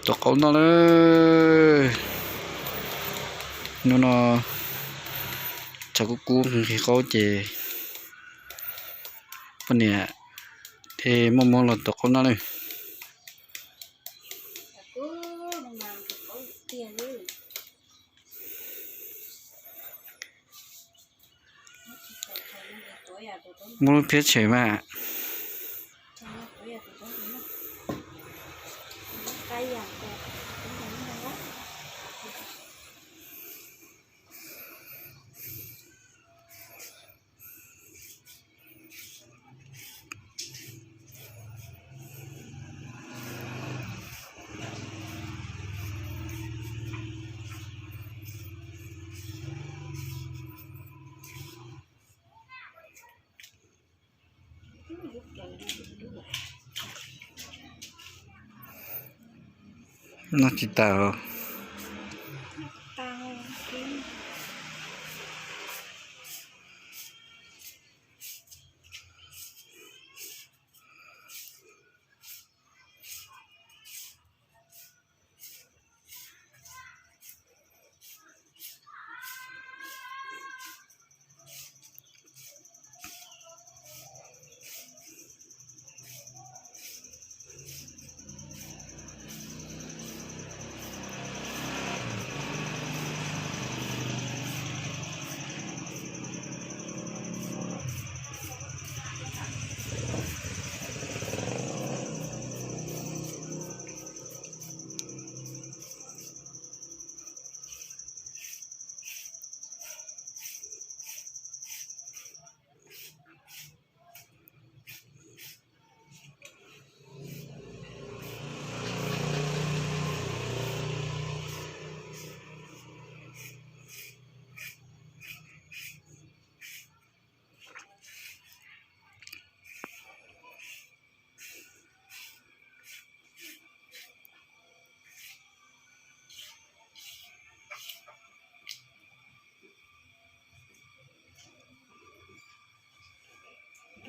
ตกเอาหน่อยเลยนู่นน่ะจากกูที่เขาเจปนเนี่ยเทมองมองเราตกเอาหน่อยเลยมันเพี้ยนเฉยมากน่าจิตตา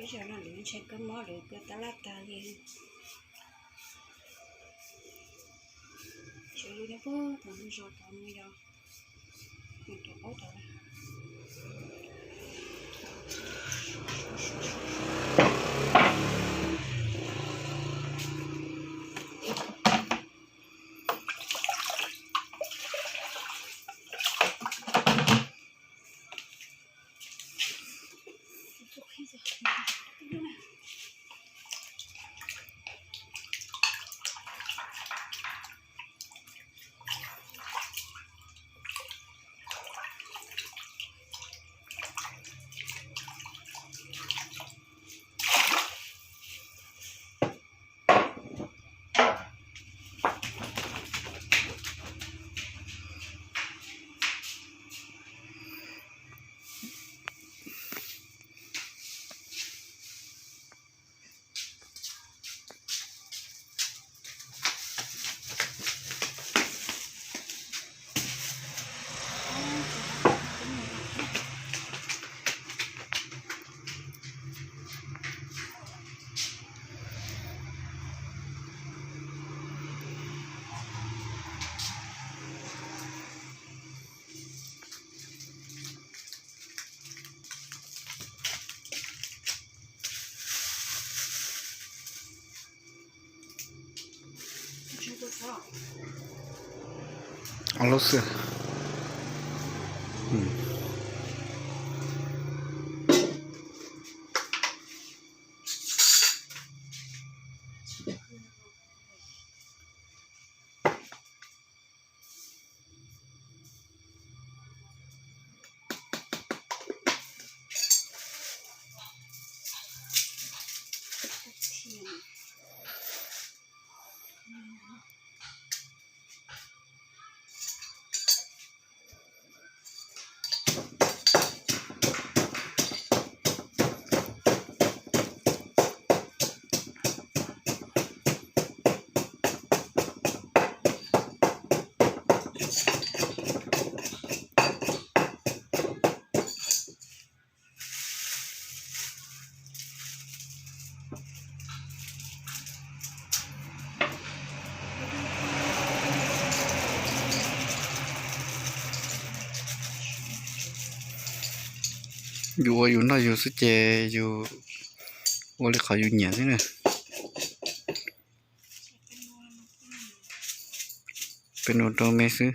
cái giờ nó luyện sẽ có mỏ được cái ta lát ta liền chỉ lưu nó bớt còn rồi còn bây giờ mình được bớt rồiเอาลูกเสือ อยู่น่าอยู่สุดเจอยู่ว่าเลยเขาอยู่เหนียวนี่นะเป็นโอโตเมซึ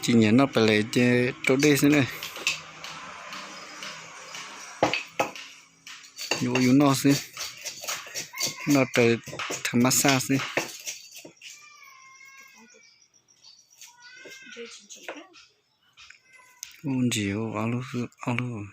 chỉ nhớ nó phải lấy chỗ đây xí nàyอยู่นอกสินอกแต่ธรรมชาติสิอุ่นจิ๋วเอาลูก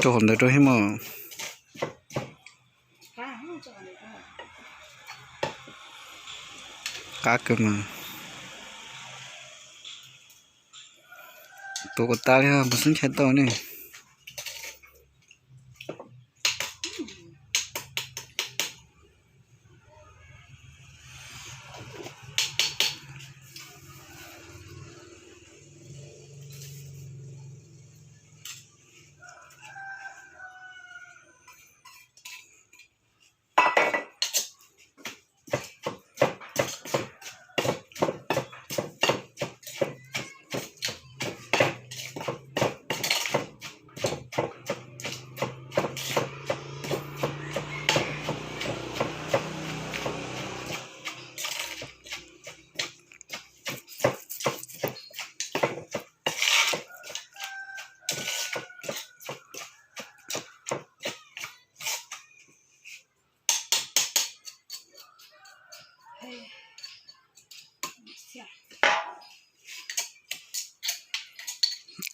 ตัวคนเดียวให้มาcá cơ màตัวก็ตายแล้วมันซึ่งใช้ตัวนี่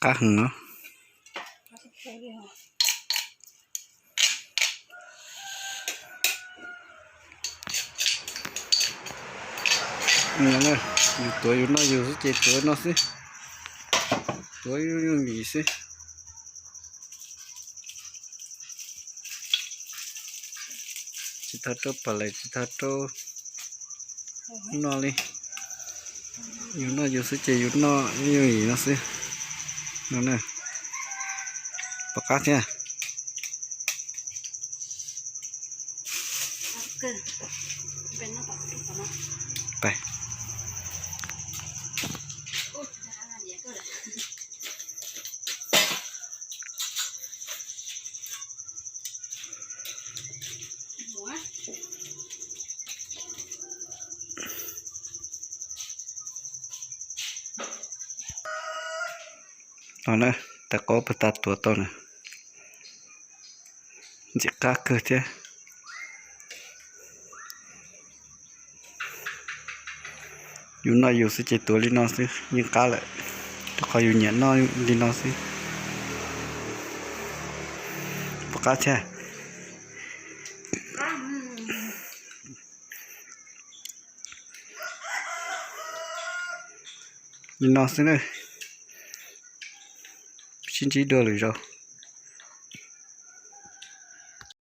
cá hừng nó này tuổi nóอยู่สิtuổi nóสิtuổi nó nghỉสิchỉ thắt cho phải lại chỉ thắt cho nó đi nóอยู่สิnó nghỉ nóสิnó nè bắt cá chưaไปเอานะแต่ก็ไปตัดตัวต้นนะจะกล้าเกิดใช่อยู่น้อยอยู่สิตัวลีนอสิยังกล้าเลยถ้าเขาอยู่เนี่ยน้อยลีนอสิปากกาใช่ nhìn nó xí này xin chỉ đưa lại rồi